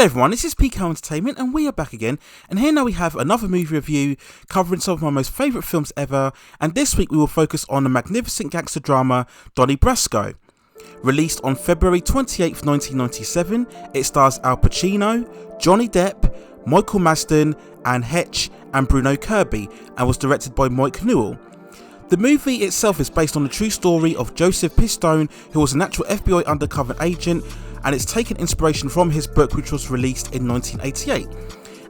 everyone, this is PK Entertainment and we are back again, and here now we have another movie review covering some of my most favourite films ever, and this week we will focus on the magnificent gangster drama Donnie Brasco. Released on February 28th, 1997, it stars Al Pacino, Johnny Depp, Michael Madsen and Heche and Bruno Kirby, and was directed by Newell. The movie itself is based on the true story of Joseph Pistone, who was an actual FBI undercover agent, and it's taken inspiration from his book, which was released in 1988.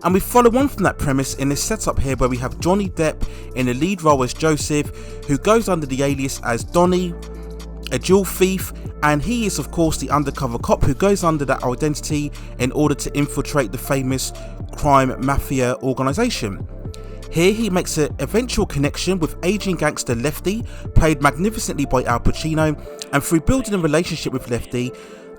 And we follow on from that premise in this setup here, where we have Johnny Depp in the lead role as Joseph, who goes under the alias as Donnie, a jewel thief, and he is of course the undercover cop who goes under that identity in order to infiltrate the famous crime mafia organisation. Here he makes an eventual connection with aging gangster Lefty, played magnificently by Al Pacino, and through building a relationship with Lefty,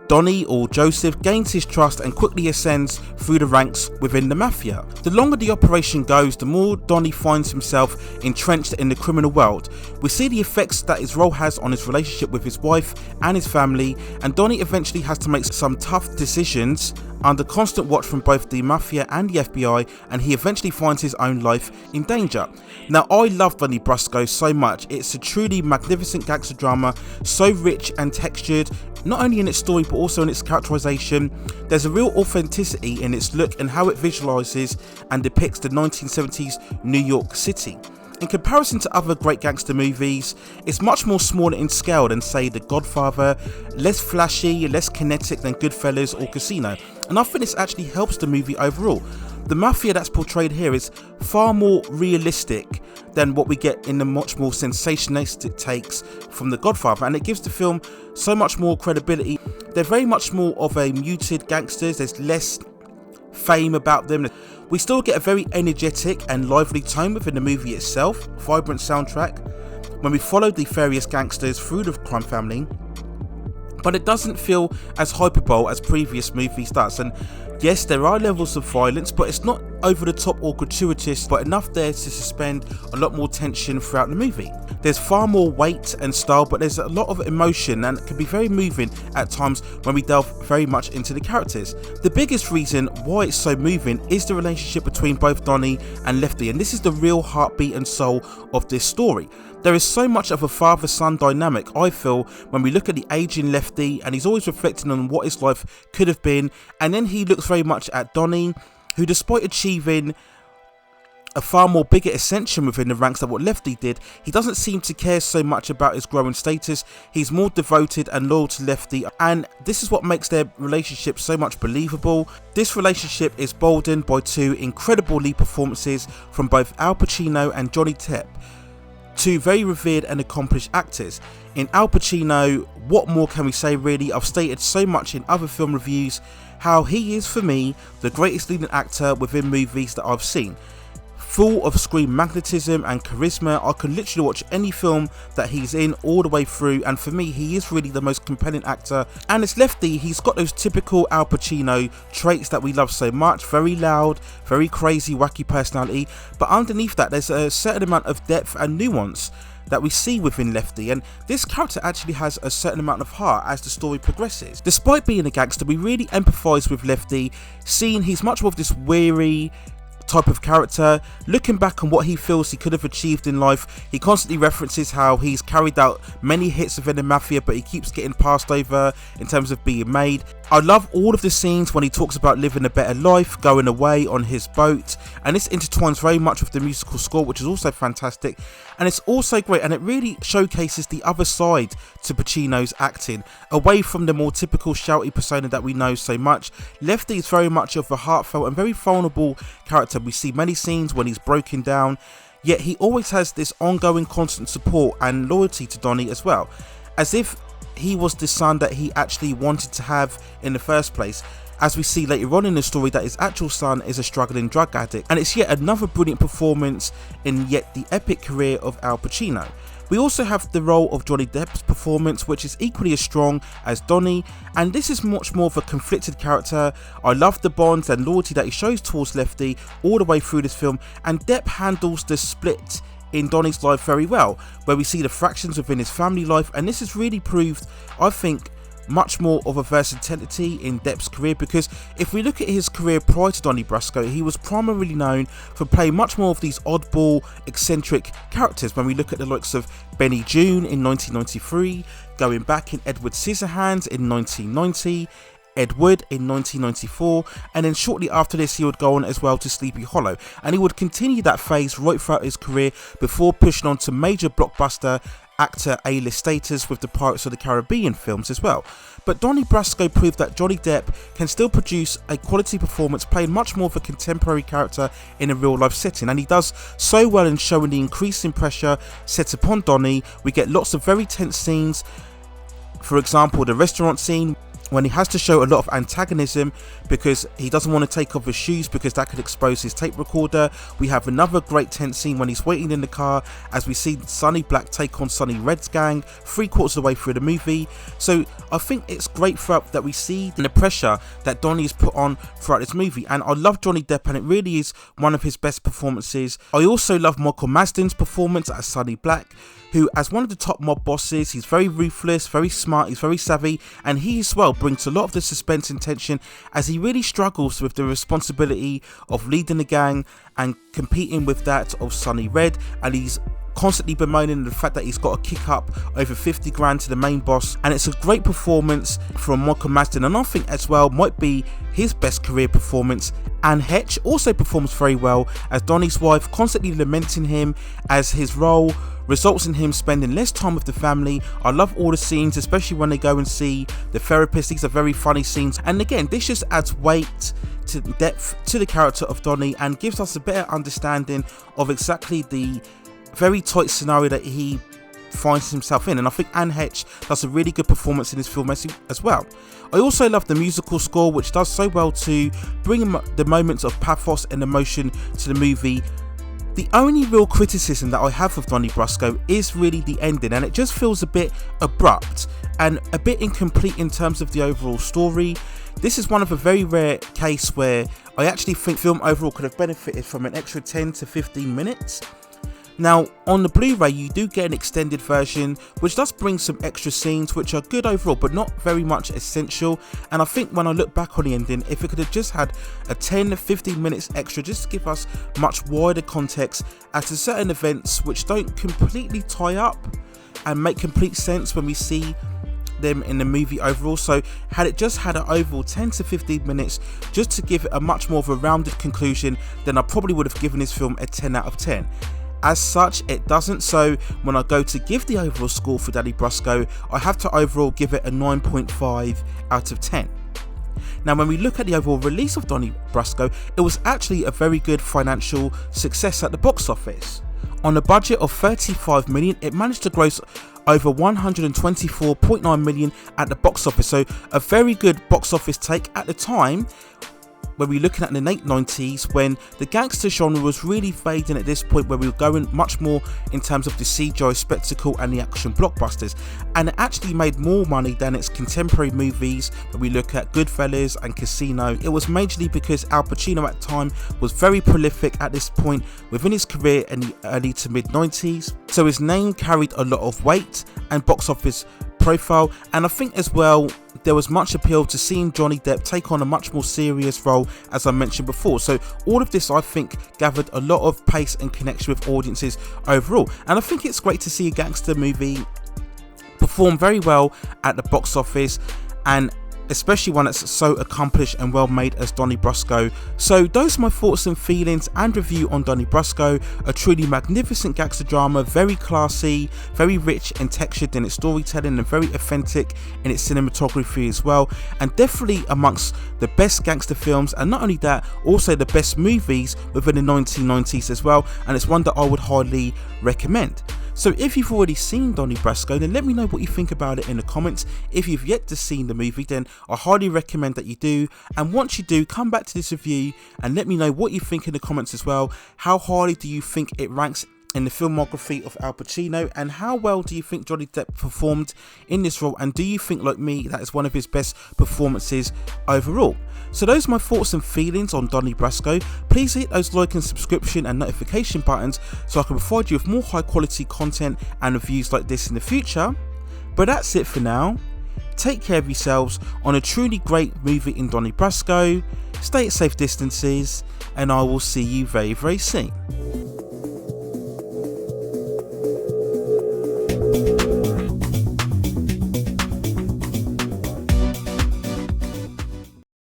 Donnie, or Joseph, gains his trust and quickly ascends through the ranks within the mafia. The longer the operation goes, the more Donnie finds himself entrenched in the criminal world. We see the effects that his role has on his relationship with his wife and his family, and Donnie eventually has to make some tough decisions under constant watch from both the mafia and the FBI, and he eventually finds his own life in danger. Now, I love Donnie Brasco so much. It's a truly magnificent gangster drama, so rich and textured, not only in its story but also in its characterization. There's a real authenticity in its look and how it visualizes and depicts the 1970s New York City. In comparison to other great gangster movies, it's much more smaller in scale than, say, The Godfather, less flashy, less kinetic than Goodfellas or Casino, and I think this actually helps the movie overall. The mafia that's portrayed here is far more realistic than what we get in the much more sensationalistic takes from The Godfather, and it gives the film so much more credibility. They're very much more of a muted gangsters, there's less fame about them. We still get a very energetic and lively tone within the movie itself, vibrant soundtrack when we follow the various gangsters through the crime family, but it doesn't feel as hyperbole as previous movies does. And yes, there are levels of violence, but it's not over the top or gratuitous, but enough there to suspend a lot more tension throughout the movie. There's far more weight and style, but there's a lot of emotion, and it can be very moving at times when we delve very much into the characters. The biggest reason why it's so moving is the relationship between both Donnie and Lefty, and this is the real heartbeat and soul of this story. There is so much of a father-son dynamic, I feel, when we look at the aging Lefty, and he's always reflecting on what his life could have been, and then he looks very much at Donnie, who, despite achieving a far more bigger ascension within the ranks than what Lefty did, he doesn't seem to care so much about his growing status. He's more devoted and loyal to Lefty, and this is what makes their relationship so much believable. This relationship is boldened by two incredible lead performances from both Al Pacino and Johnny Depp, two very revered and accomplished actors. In Al Pacino, what more can we say really? I've stated so much in other film reviews how he is, for me, the greatest leading actor within movies that I've seen. Full of screen magnetism and charisma, I can literally watch any film that he's in all the way through, and for me, he is really the most compelling actor. And as Lefty, he's got those typical Al Pacino traits that we love so much: very loud, very crazy, wacky personality, but underneath that there's a certain amount of depth and nuance that we see within Lefty, and this character actually has a certain amount of heart as the story progresses. Despite being a gangster, we really empathise with Lefty, seeing he's much more of this weary type of character. Looking back on what he feels he could have achieved in life, he constantly references how he's carried out many hits within the mafia, but he keeps getting passed over in terms of being made. I love all of the scenes when he talks about living a better life, going away on his boat, and this intertwines very much with the musical score, which is also fantastic, and it's also great, and it really showcases the other side to Pacino's acting, away from the more typical shouty persona that we know so much. Lefty is very much of a heartfelt and very vulnerable character. We see many scenes when he's broken down, yet he always has this ongoing constant support and loyalty to Donnie as well, as if he was the son that he actually wanted to have in the first place, as we see later on in the story that his actual son is a struggling drug addict. And it's yet another brilliant performance in yet the epic career of Al Pacino. We also have the role of Johnny Depp's performance, which is equally as strong as Donnie, and this is much more of a conflicted character. I love the bonds and loyalty that he shows towards Lefty all the way through this film, and Depp handles the split in Donnie's life very well, where we see the fractions within his family life, and this is really proved, I think, much more of a versatility in Depp's career, because if we look at his career prior to Donnie Brasco, he was primarily known for playing much more of these oddball, eccentric characters. When we look at the likes of Benny June in 1993, going back in Edward Scissorhands in 1990, Ed Wood in 1994, and then shortly after this he would go on as well to Sleepy Hollow, and he would continue that phase right throughout his career before pushing on to major blockbuster actor A-list status with the Pirates of the Caribbean films as well. But Donnie Brasco proved that Johnny Depp can still produce a quality performance playing much more of a contemporary character in a real life setting, and he does so well in showing the increasing pressure set upon Donnie. We get lots of very tense scenes, for example the restaurant scene when he has to show a lot of antagonism because he doesn't want to take off his shoes because that could expose his tape recorder. We have another great tense scene when he's waiting in the car as we see Sonny Black take on Sonny Red's gang 3/4 of the way through the movie. So I think it's great throughout that we see the pressure that Donnie is put on throughout this movie, and I love Johnny Depp and it really is one of his best performances. I also love Michael Madsen's performance as Sonny Black, who as one of the top mob bosses, he's very ruthless, very smart, he's very savvy, and he as well brings a lot of the suspense and tension as he really struggles with the responsibility of leading the gang and competing with that of Sonny Red, and he's constantly bemoaning the fact that he's got to kick up over 50 grand to the main boss. And it's a great performance from Michael Madsen, and I think as well might be his best career performance. And Heche also performs very well as Donnie's wife, constantly lamenting him as his role results in him spending less time with the family. I love all the scenes, especially when they go and see the therapist. These are very funny scenes, and again this just adds weight to depth to the character of Donnie and gives us a better understanding of exactly the very tight scenario that he finds himself in. And I think Anne Heche does a really good performance in this film as well. I also love the musical score, which does so well to bring the moments of pathos and emotion to the movie. The only real criticism that I have of Donnie Brasco is really the ending, and it just feels a bit abrupt and a bit incomplete in terms of the overall story. This is one of a very rare case where I actually think the film overall could have benefited from an extra 10 to 15 minutes. Now on the Blu-ray you do get an extended version which does bring some extra scenes which are good overall but not very much essential, and I think when I look back on the ending, if it could have just had a 10 to 15 minutes extra just to give us much wider context as to certain events which don't completely tie up and make complete sense when we see them in the movie overall. So had it just had an overall 10 to 15 minutes just to give it a much more of a rounded conclusion, then I probably would have given this film a 10 out of 10. As such, it doesn't, so when I go to give the overall score for Donnie Brasco, I have to overall give it a 9.5 out of 10. Now when we look at the overall release of Donnie Brasco, it was actually a very good financial success at the box office. On a budget of 35 million, it managed to gross over 124.9 million at the box office, so a very good box office take at the time when we're looking at the late 90s, when the gangster genre was really fading at this point, where we were going much more in terms of the CGI spectacle and the action blockbusters, and it actually made more money than its contemporary movies. When we look at Goodfellas and Casino, it was majorly because Al Pacino at the time was very prolific at this point within his career in the early to mid 90s, so his name carried a lot of weight and box office profile. And I think as well there was much appeal to seeing Johnny Depp take on a much more serious role, as I mentioned before. So all of this I think gathered a lot of pace and connection with audiences overall, and I think it's great to see a gangster movie perform very well at the box office, and especially one that's so accomplished and well made as Donnie Brasco. So those are my thoughts and feelings and review on Donnie Brasco, a truly magnificent gangster drama, very classy, very rich and textured in its storytelling, and very authentic in its cinematography as well, and definitely amongst the best gangster films, and not only that, also the best movies within the 1990s as well, and it's one that I would highly recommend. So if you've already seen Donnie Brasco, then let me know what you think about it in the comments. If you've yet to see the movie, then I highly recommend that you do, and once you do, come back to this review and let me know what you think in the comments as well. How highly do you think it ranks in the filmography of Al Pacino, and how well do you think Johnny Depp performed in this role, and do you think, like me, that is one of his best performances overall? So those are my thoughts and feelings on Donnie Brasco. Please hit those like and subscription and notification buttons so I can provide you with more high quality content and reviews like this in the future. But that's it for now. take care of yourselves on a truly great movie in Donnie Brasco. Stay at safe distances, and I will see you very, very soon.